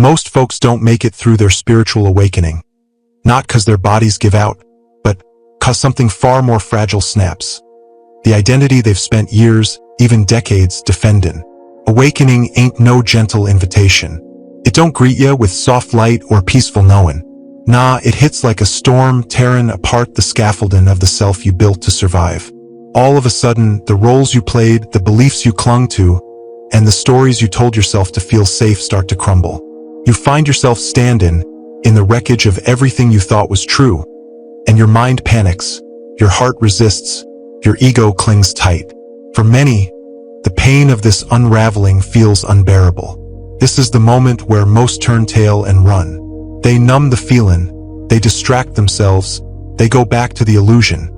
Most folks don't make it through their spiritual awakening. Not because their bodies give out, but because something far more fragile snaps. The identity they've spent years, even decades, defending. Awakening ain't no gentle invitation. It don't greet ya with soft light or peaceful knowing. Nah, it hits like a storm, tearing apart the scaffolding of the self you built to survive. All of a sudden, the roles you played, the beliefs you clung to, and the stories you told yourself to feel safe start to crumble. You find yourself standing in the wreckage of everything you thought was true, and your mind panics, your heart resists, your ego clings tight. For many, the pain of this unraveling feels unbearable. This is the moment where most turn tail and run. They numb the feeling, they distract themselves, they go back to the illusion.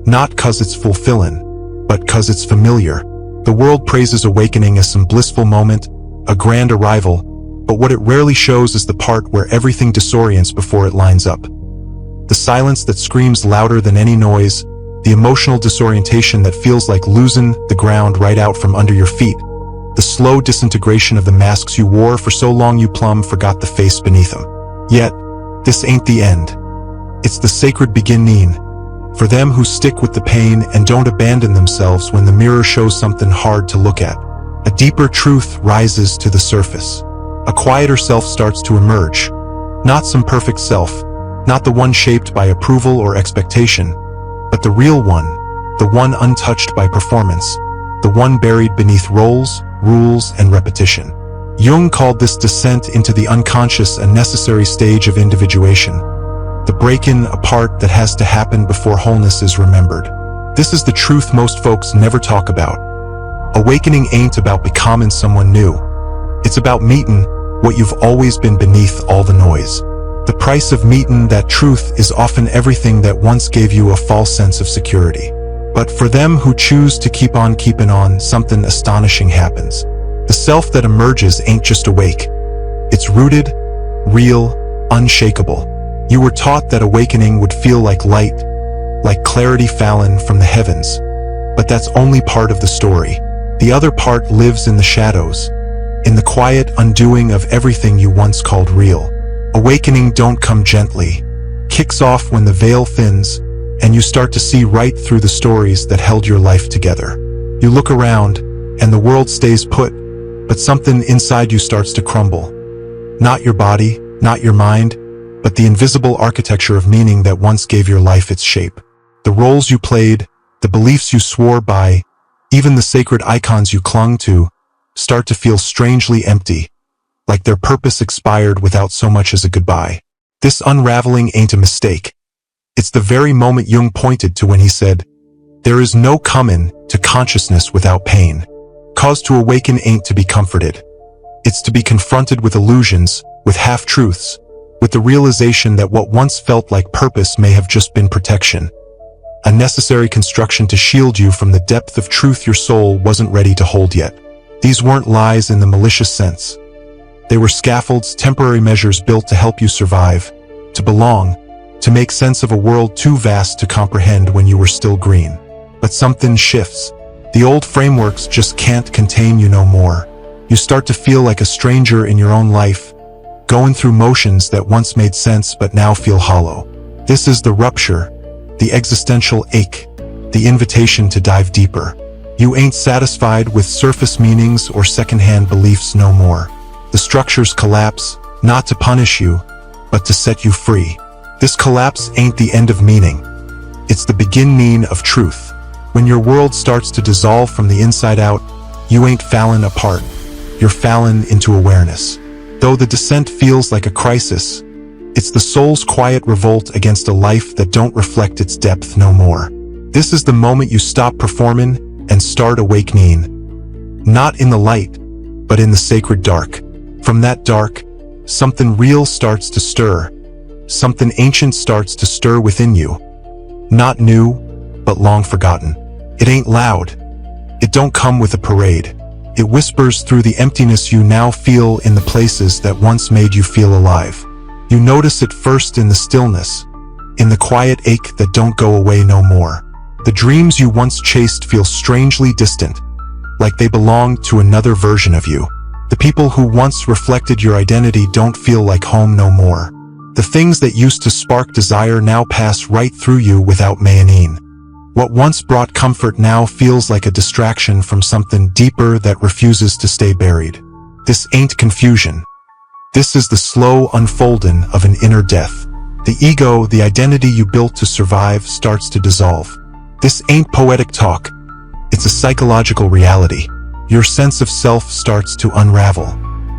Not 'cause it's fulfilling, but 'cause it's familiar. The world praises awakening as some blissful moment, a grand arrival, but what it rarely shows is the part where everything disorients before it lines up. The silence that screams louder than any noise, the emotional disorientation that feels like losing the ground right out from under your feet, the slow disintegration of the masks you wore for so long you plumb forgot the face beneath them. Yet, this ain't the end. It's the sacred beginning. For them who stick with the pain and don't abandon themselves when the mirror shows something hard to look at. A deeper truth rises to the surface. A quieter self starts to emerge. Not some perfect self, not the one shaped by approval or expectation, but the real one, the one untouched by performance, the one buried beneath roles, rules, and repetition. Jung called this descent into the unconscious a necessary stage of individuation. The breaking apart that has to happen before wholeness is remembered. This is the truth most folks never talk about. Awakening ain't about becoming someone new. It's about meeting what you've always been beneath all the noise. The price of meeting that truth is often everything that once gave you a false sense of security. But for them who choose to keep on keeping on, something astonishing happens. The self that emerges ain't just awake. It's rooted, real, unshakable. You were taught that awakening would feel like light, like clarity fallen from the heavens. But that's only part of the story. The other part lives in the shadows, in the quiet undoing of everything you once called real. Awakening don't come gently. Kicks off when the veil thins, and you start to see right through the stories that held your life together. You look around, and the world stays put, but something inside you starts to crumble. Not your body, not your mind, but the invisible architecture of meaning that once gave your life its shape. The roles you played, the beliefs you swore by, even the sacred icons you clung to, start to feel strangely empty, like their purpose expired without so much as a goodbye. This unraveling ain't a mistake. It's the very moment Jung pointed to when he said, "There is no coming to consciousness without pain." 'Cause to awaken ain't to be comforted. It's to be confronted with illusions, with half-truths, with the realization that what once felt like purpose may have just been protection. A necessary construction to shield you from the depth of truth your soul wasn't ready to hold yet. These weren't lies in the malicious sense. They were scaffolds, temporary measures built to help you survive, to belong, to make sense of a world too vast to comprehend when you were still green. But something shifts. The old frameworks just can't contain you no more. You start to feel like a stranger in your own life, going through motions that once made sense but now feel hollow. This is the rupture, the existential ache, the invitation to dive deeper. You ain't satisfied with surface meanings or secondhand beliefs no more. The structures collapse, not to punish you, but to set you free. This collapse ain't the end of meaning. It's the beginning of truth. When your world starts to dissolve from the inside out, you ain't fallen apart. You're fallen into awareness. Though the descent feels like a crisis, it's the soul's quiet revolt against a life that don't reflect its depth no more. This is the moment you stop performing and start awakening. Not in the light, but in the sacred dark. From that dark, something real starts to stir. Something ancient starts to stir within you. Not new, but long forgotten. It ain't loud. It don't come with a parade. It whispers through the emptiness you now feel in the places that once made you feel alive. You notice it first in the stillness, in the quiet ache that don't go away no more. The dreams you once chased feel strangely distant, like they belonged to another version of you. The people who once reflected your identity don't feel like home no more. The things that used to spark desire now pass right through you without meaning. What once brought comfort now feels like a distraction from something deeper that refuses to stay buried. This ain't confusion. This is the slow unfolding of an inner death. The ego, the identity you built to survive, starts to dissolve. This ain't poetic talk. It's a psychological reality. Your sense of self starts to unravel.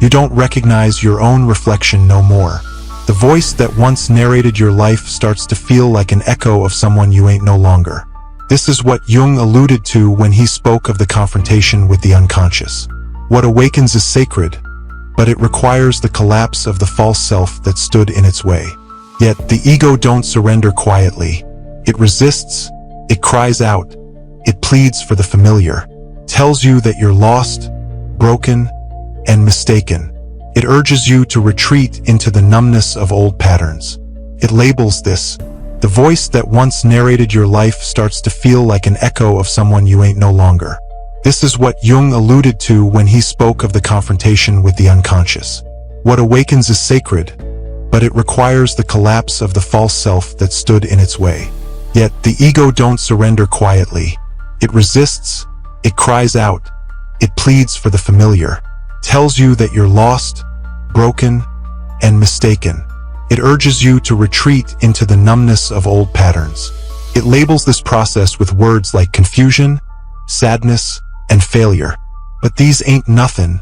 You don't recognize your own reflection no more. The voice that once narrated your life starts to feel like an echo of someone you ain't no longer. This is what Jung alluded to when he spoke of the confrontation with the unconscious. What awakens is sacred, but it requires the collapse of the false self that stood in its way. Yet the ego don't surrender quietly. It resists, it cries out, it pleads for the familiar, tells you that you're lost, broken, and mistaken. It urges you to retreat into the numbness of old patterns. It labels this. The voice that once narrated your life starts to feel like an echo of someone you ain't no longer. This is what Jung alluded to when he spoke of the confrontation with the unconscious. What awakens is sacred, but it requires the collapse of the false self that stood in its way. Yet the ego don't surrender quietly. It resists, it cries out, it pleads for the familiar, tells you that you're lost, broken, and mistaken. It urges you to retreat into the numbness of old patterns. It labels this process with words like confusion, sadness, and failure. But these ain't nothing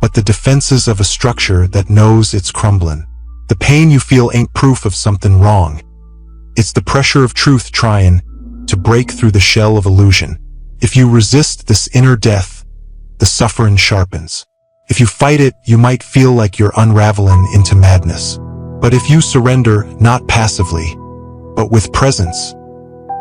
but the defenses of a structure that knows it's crumbling. The pain you feel ain't proof of something wrong. It's the pressure of truth trying to break through the shell of illusion. If you resist this inner death, the suffering sharpens. If you fight it, you might feel like you're unraveling into madness. But if you surrender, not passively, but with presence,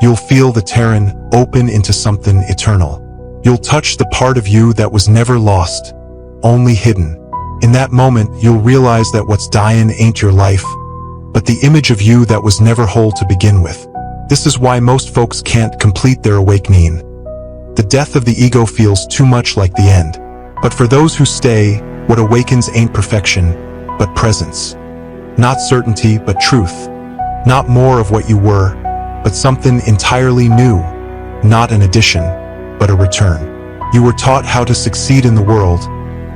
you'll feel the tearing open into something eternal. You'll touch the part of you that was never lost, only hidden. In that moment, you'll realize that what's dying ain't your life, but the image of you that was never whole to begin with. This is why most folks can't complete their awakening. The death of the ego feels too much like the end. But for those who stay, what awakens ain't perfection, but presence. Not certainty, but truth. Not more of what you were, but something entirely new. Not an addition, but a return. You were taught how to succeed in the world,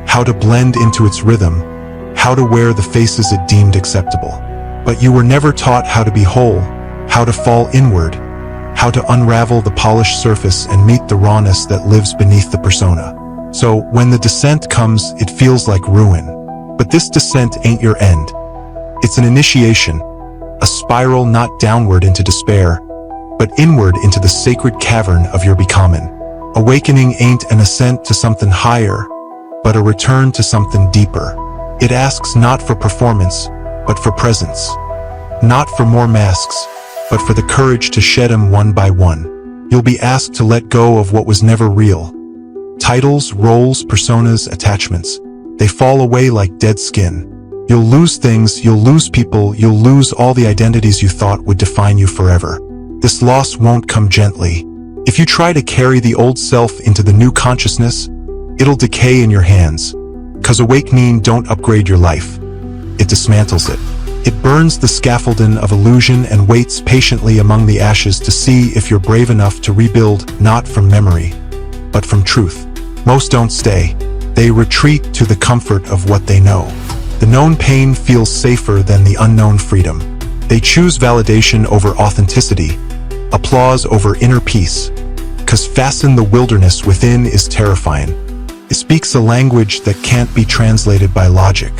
how to blend into its rhythm, how to wear the faces it deemed acceptable. But you were never taught how to be whole, how to fall inward, how to unravel the polished surface and meet the rawness that lives beneath the persona. So when the descent comes, it feels like ruin. But this descent ain't your end. It's an initiation, a spiral not downward into despair, but inward into the sacred cavern of your becoming. Awakening ain't an ascent to something higher, but a return to something deeper. It asks not for performance, but for presence. Not for more masks, but for the courage to shed them one by one. You'll be asked to let go of what was never real. Titles, roles, personas, attachments. They fall away like dead skin. You'll lose things, you'll lose people, you'll lose all the identities you thought would define you forever. This loss won't come gently. If you try to carry the old self into the new consciousness, it'll decay in your hands. 'Cause awakening don't upgrade your life. It dismantles it. It burns the scaffolding of illusion and waits patiently among the ashes to see if you're brave enough to rebuild not from memory, but from truth. Most don't stay. They retreat to the comfort of what they know. The known pain feels safer than the unknown freedom. They choose validation over authenticity, applause over inner peace, 'cause fasten the wilderness within is terrifying. It speaks a language that can't be translated by logic.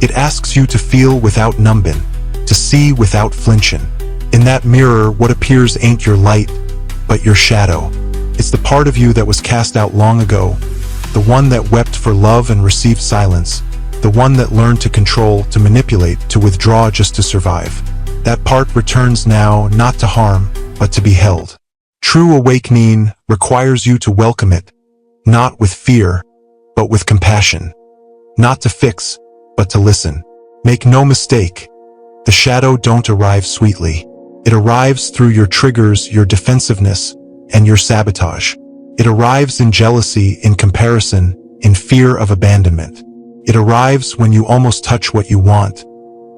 It asks you to feel without numbing, to see without flinching. In that mirror, what appears ain't your light, but your shadow. It's the part of you that was cast out long ago, the one that wept for love and received silence, the one that learned to control, to manipulate, to withdraw just to survive. That part returns now, not to harm, but to be held. True awakening requires you to welcome it, not with fear, but with compassion. Not to fix, but to listen. Make no mistake, the shadow don't arrive sweetly. It arrives through your triggers, your defensiveness, and your sabotage. It arrives in jealousy, in comparison, in fear of abandonment. It arrives when you almost touch what you want,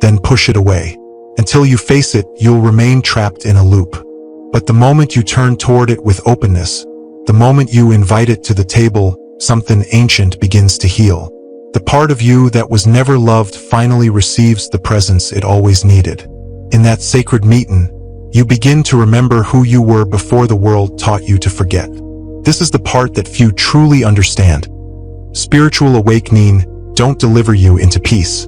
then push it away. Until you face it, you'll remain trapped in a loop. But the moment you turn toward it with openness, the moment you invite it to the table, something ancient begins to heal. The part of you that was never loved finally receives the presence it always needed. In that sacred meeting, you begin to remember who you were before the world taught you to forget. This is the part that few truly understand. Spiritual awakening don't deliver you into peace.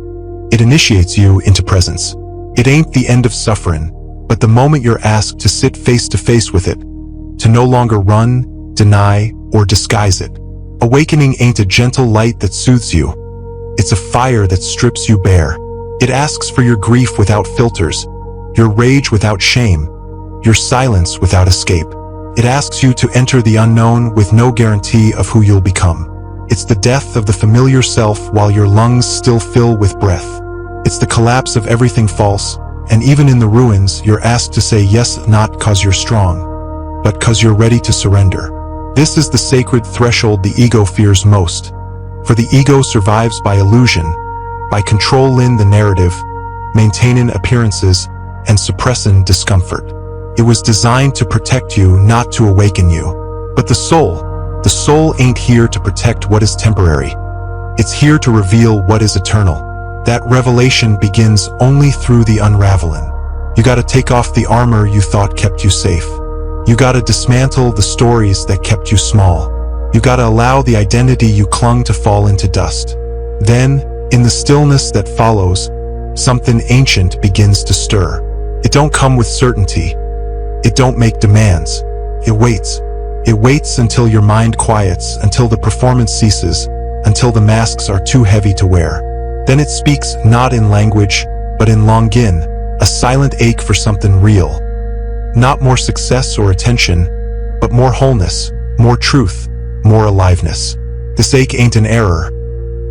It initiates you into presence. It ain't the end of suffering, but the moment you're asked to sit face to face with it, to no longer run, deny, or disguise it. Awakening ain't a gentle light that soothes you. It's a fire that strips you bare. It asks for your grief without filters, your rage without shame, your silence without escape. It asks you to enter the unknown with no guarantee of who you'll become. It's the death of the familiar self while your lungs still fill with breath. It's the collapse of everything false, and even in the ruins, you're asked to say yes, not 'cause you're strong, but 'cause you're ready to surrender. This is the sacred threshold the ego fears most. For the ego survives by illusion, by controlling the narrative, maintaining appearances, and suppressing discomfort. It was designed to protect you, not to awaken you. But the soul ain't here to protect what is temporary. It's here to reveal what is eternal. That revelation begins only through the unraveling. You gotta take off the armor you thought kept you safe. You gotta dismantle the stories that kept you small. You gotta allow the identity you clung to fall into dust. Then, in the stillness that follows, something ancient begins to stir. It don't come with certainty. It don't make demands. It waits. It waits until your mind quiets, until the performance ceases, until the masks are too heavy to wear. Then it speaks not in language, but in longing, a silent ache for something real. Not more success or attention, but more wholeness, more truth, more aliveness. This ache ain't an error.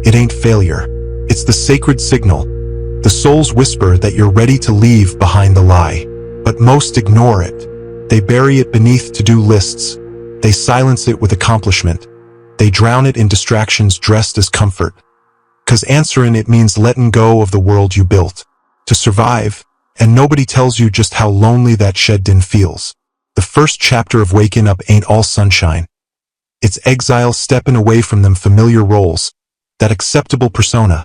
It ain't failure. It's the sacred signal, the soul's whisper that you're ready to leave behind the lie. But most ignore it. They bury it beneath to-do lists. They silence it with accomplishment. They drown it in distractions dressed as comfort. 'Cause answering it means letting go of the world you built to survive, and nobody tells you just how lonely that shed-in feels. The first chapter of waking up ain't all sunshine. It's exile stepping away from them familiar roles, that acceptable persona,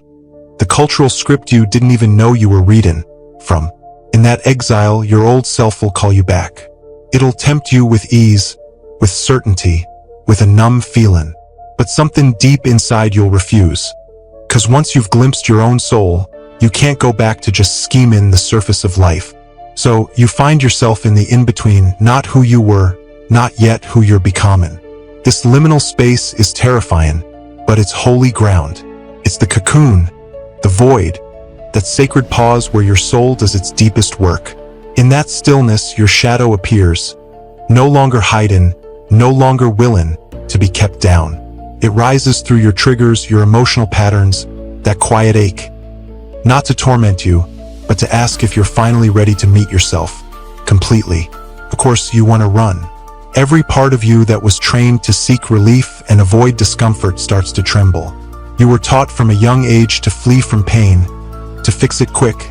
the cultural script you didn't even know you were reading from. In that exile, your old self will call you back. It'll tempt you with ease, with certainty, with a numb feeling. But something deep inside you'll refuse. 'Cause once you've glimpsed your own soul, you can't go back to just scheming the surface of life. So you find yourself in the in-between, not who you were, not yet who you're becoming. This liminal space is terrifying, but it's holy ground. It's the cocoon, the void, that sacred pause where your soul does its deepest work. In that stillness, your shadow appears, no longer hiding, no longer willing to be kept down. It rises through your triggers, your emotional patterns, that quiet ache. Not to torment you, but to ask if you're finally ready to meet yourself, completely. Of course, you want to run. Every part of you that was trained to seek relief and avoid discomfort starts to tremble. You were taught from a young age to flee from pain, to fix it quick,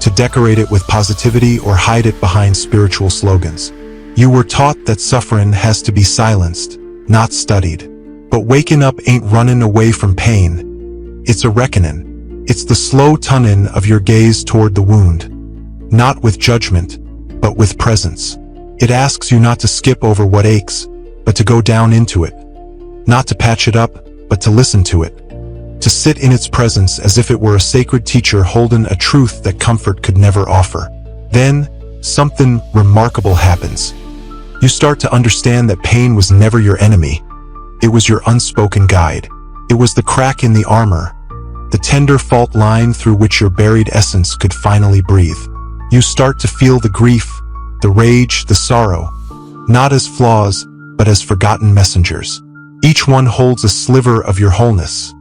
to decorate it with positivity or hide it behind spiritual slogans. You were taught that suffering has to be silenced, not studied. But waking up ain't running away from pain. It's a reckoning. It's the slow turning of your gaze toward the wound. Not with judgment, but with presence. It asks you not to skip over what aches, but to go down into it. Not to patch it up, but to listen to it. To sit in its presence as if it were a sacred teacher holding a truth that comfort could never offer. Then, something remarkable happens. You start to understand that pain was never your enemy. It was your unspoken guide. It was the crack in the armor, the tender fault line through which your buried essence could finally breathe. You start to feel the grief, the rage, the sorrow, not as flaws, but as forgotten messengers. Each one holds a sliver of your wholeness.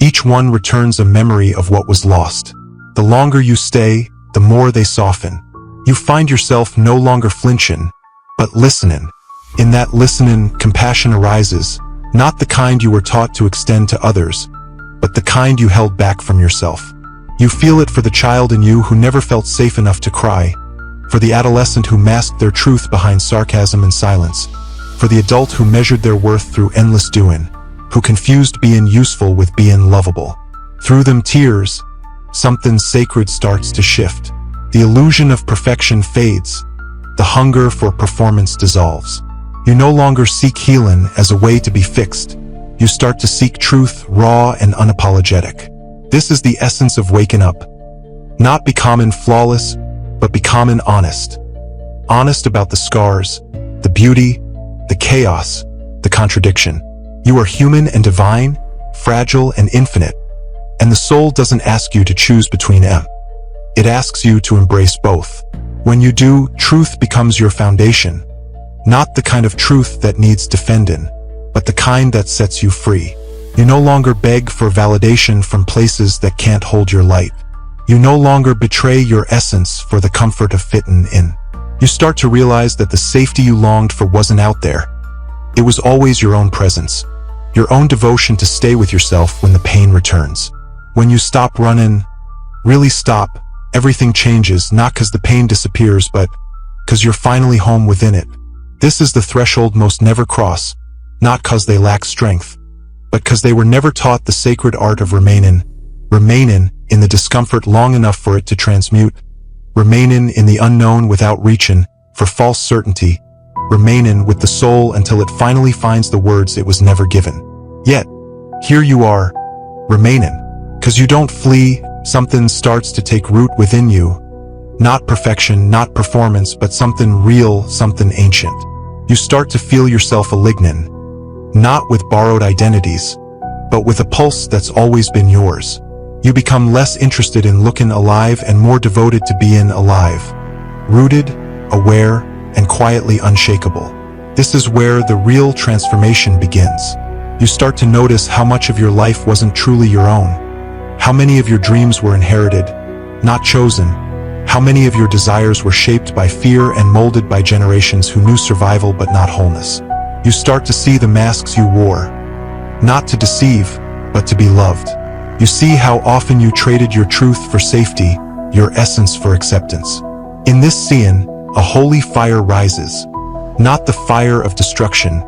Each one returns a memory of what was lost. The longer you stay, the more they soften. You find yourself no longer flinching, but listening. In that listening, compassion arises, not the kind you were taught to extend to others, but the kind you held back from yourself. You feel it for the child in you who never felt safe enough to cry, for the adolescent who masked their truth behind sarcasm and silence, for the adult who measured their worth through endless doing, who confused being useful with being lovable. Through them tears, something sacred starts to shift. The illusion of perfection fades. The hunger for performance dissolves. You no longer seek healing as a way to be fixed. You start to seek truth, raw and unapologetic. This is the essence of waking up. Not becoming flawless, but becoming honest. Honest about the scars, the beauty, the chaos, the contradiction. You are human and divine, fragile and infinite. And the soul doesn't ask you to choose between them. It asks you to embrace both. When you do, truth becomes your foundation. Not the kind of truth that needs defending, but the kind that sets you free. You no longer beg for validation from places that can't hold your light. You no longer betray your essence for the comfort of fitting in. You start to realize that the safety you longed for wasn't out there. It was always your own presence, your own devotion to stay with yourself when the pain returns. When you stop running, really stop, everything changes, not because the pain disappears, but because you're finally home within it. This is the threshold most never cross, not because they lack strength, but because they were never taught the sacred art of remaining in the discomfort long enough for it to transmute, remaining in the unknown without reaching for false certainty, remaining with the soul until it finally finds the words it was never given. Yet, here you are, remaining. Because you don't flee, something starts to take root within you. Not perfection, not performance, but something real, something ancient. You start to feel yourself a lignin, not with borrowed identities, but with a pulse that's always been yours. You become less interested in looking alive and more devoted to being alive. Rooted, aware, and quietly unshakable. This is where the real transformation begins. You start to notice how much of your life wasn't truly your own. How many of your dreams were inherited, not chosen? How many of your desires were shaped by fear and molded by generations who knew survival but not wholeness? You start to see the masks you wore, not to deceive, but to be loved. You see how often you traded your truth for safety, your essence for acceptance. In this seeing, a holy fire rises, not the fire of destruction,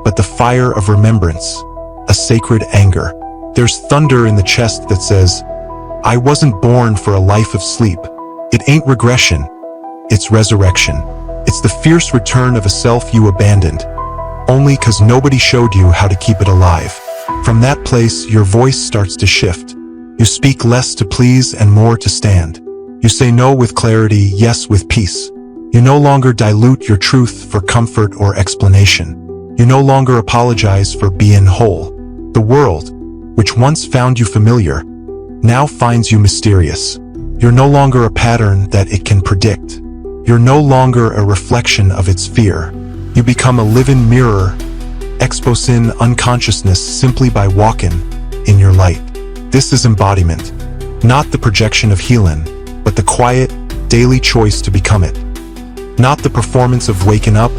but the fire of remembrance, a sacred anger. There's thunder in the chest that says, I wasn't born for a life of sleep. It ain't regression, it's resurrection. It's the fierce return of a self you abandoned, only because nobody showed you how to keep it alive. From that place, your voice starts to shift. You speak less to please and more to stand. You say no with clarity, yes with peace. You no longer dilute your truth for comfort or explanation. You no longer apologize for being whole. The world, which once found you familiar, now finds you mysterious. You're no longer a pattern that it can predict. You're no longer a reflection of its fear. You become a living mirror, exposing unconsciousness simply by walking in your light. This is embodiment, not the projection of healing, but the quiet, daily choice to become it. Not the performance of waking up,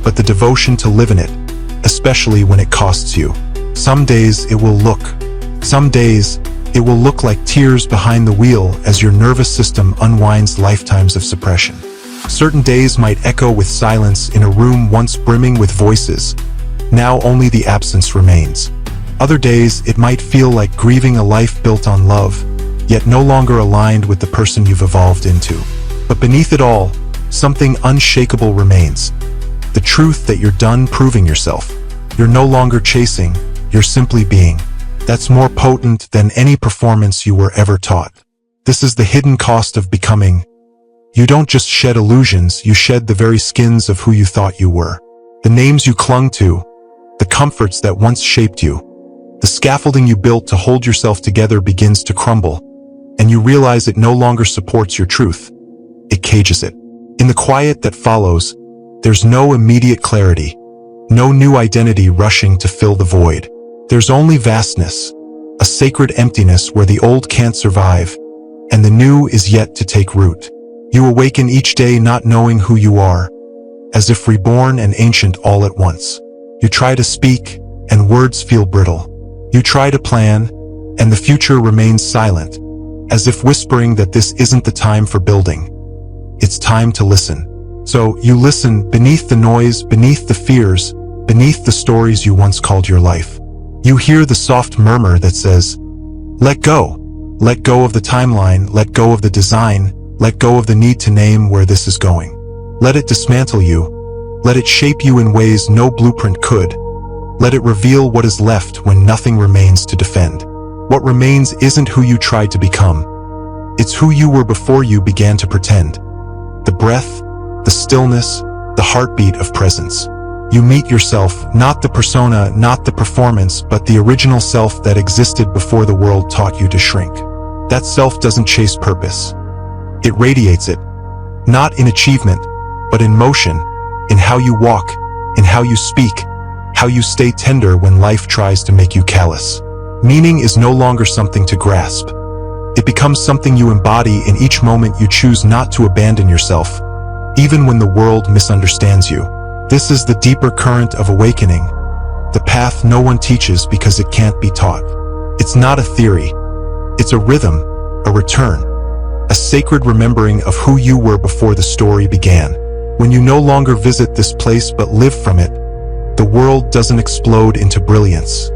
but the devotion to live in it, especially when it costs you. Some days it will look like tears behind the wheel as your nervous system unwinds lifetimes of suppression. Certain days might echo with silence in a room once brimming with voices. Now only the absence remains. Other days it might feel like grieving a life built on love, yet no longer aligned with the person you've evolved into. But beneath it all, something unshakable remains. The truth that you're done proving yourself. You're no longer chasing, you're simply being. That's more potent than any performance you were ever taught. This is the hidden cost of becoming. You don't just shed illusions, you shed the very skins of who you thought you were. The names you clung to, the comforts that once shaped you, the scaffolding you built to hold yourself together begins to crumble, and you realize it no longer supports your truth. It cages it. In the quiet that follows, there's no immediate clarity, no new identity rushing to fill the void. There's only vastness, a sacred emptiness where the old can't survive, and the new is yet to take root. You awaken each day not knowing who you are, as if reborn and ancient all at once. You try to speak, and words feel brittle. You try to plan, and the future remains silent, as if whispering that this isn't the time for building. It's time to listen. So you listen beneath the noise, beneath the fears, beneath the stories you once called your life. You hear the soft murmur that says, let go. Let go of the timeline, let go of the design, let go of the need to name where this is going. Let it dismantle you. Let it shape you in ways no blueprint could. Let it reveal what is left when nothing remains to defend. What remains isn't who you tried to become. It's who you were before you began to pretend. The breath, the stillness, the heartbeat of presence. You meet yourself, not the persona, not the performance, but the original self that existed before the world taught you to shrink. That self doesn't chase purpose. It radiates it, not in achievement, but in motion, in how you walk, in how you speak, how you stay tender when life tries to make you callous. Meaning is no longer something to grasp. It becomes something you embody in each moment you choose not to abandon yourself, even when the world misunderstands you. This is the deeper current of awakening, the path no one teaches because it can't be taught. It's not a theory. It's a rhythm, a return, a sacred remembering of who you were before the story began. When you no longer visit this place but live from it, the world doesn't explode into brilliance.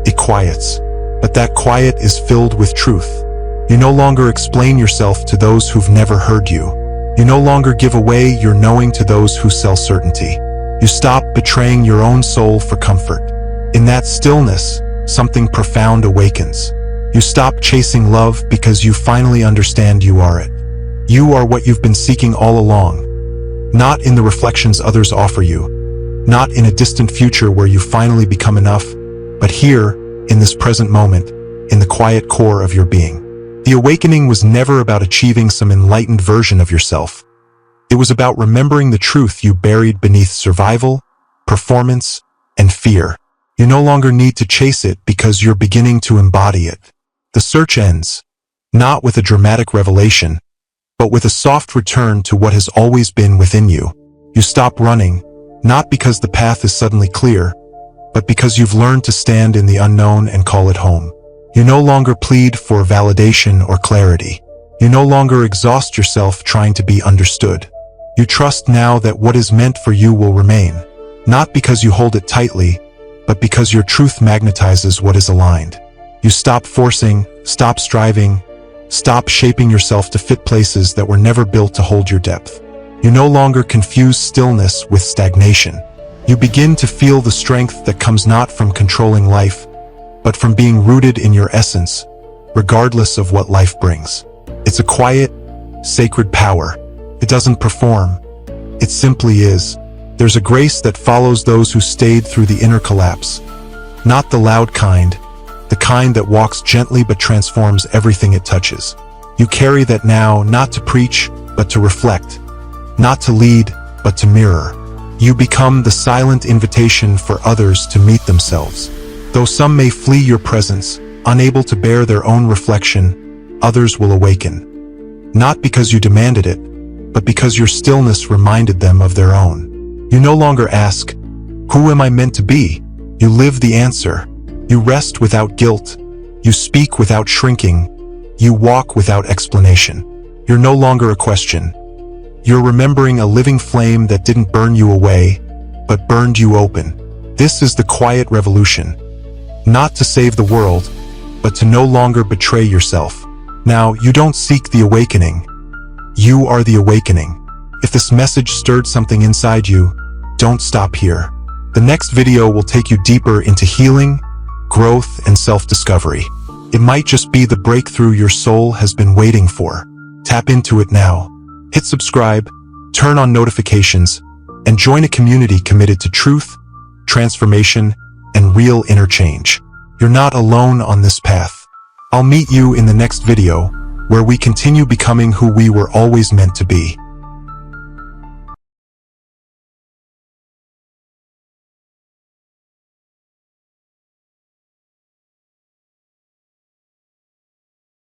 It quiets, but that quiet is filled with truth. You no longer explain yourself to those who've never heard you. You no longer give away your knowing to those who sell certainty. You stop betraying your own soul for comfort. In that stillness, something profound awakens. You stop chasing love because you finally understand you are it. You are what you've been seeking all along. Not in the reflections others offer you, not in a distant future where you finally become enough, but here, in this present moment, in the quiet core of your being. The awakening was never about achieving some enlightened version of yourself. It was about remembering the truth you buried beneath survival, performance, and fear. You no longer need to chase it because you're beginning to embody it. The search ends, not with a dramatic revelation, but with a soft return to what has always been within you. You stop running, not because the path is suddenly clear, but because you've learned to stand in the unknown and call it home. You no longer plead for validation or clarity. You no longer exhaust yourself trying to be understood. You trust now that what is meant for you will remain, not because you hold it tightly, but because your truth magnetizes what is aligned. You stop forcing, stop striving, stop shaping yourself to fit places that were never built to hold your depth. You no longer confuse stillness with stagnation. You begin to feel the strength that comes not from controlling life, but from being rooted in your essence, regardless of what life brings. It's a quiet, sacred power. It doesn't perform. It simply is. There's a grace that follows those who stayed through the inner collapse. Not the loud kind, the kind that walks gently but transforms everything it touches. You carry that now, not to preach, but to reflect. Not to lead, but to mirror. You become the silent invitation for others to meet themselves. Though some may flee your presence, unable to bear their own reflection, others will awaken. Not because you demanded it, but because your stillness reminded them of their own. You no longer ask, "Who am I meant to be?" You live the answer. You rest without guilt. You speak without shrinking. You walk without explanation. You're no longer a question. You're remembering a living flame that didn't burn you away, but burned you open. This is the quiet revolution. Not to save the world, but to no longer betray yourself. Now, you don't seek the awakening. You are the awakening. If this message stirred something inside you, don't stop here. The next video will take you deeper into healing, growth, and self-discovery. It might just be the breakthrough your soul has been waiting for. Tap into it now. Hit subscribe, turn on notifications, and join a community committed to truth, transformation, and real inner change. You're not alone on this path. I'll meet you in the next video, where we continue becoming who we were always meant to be.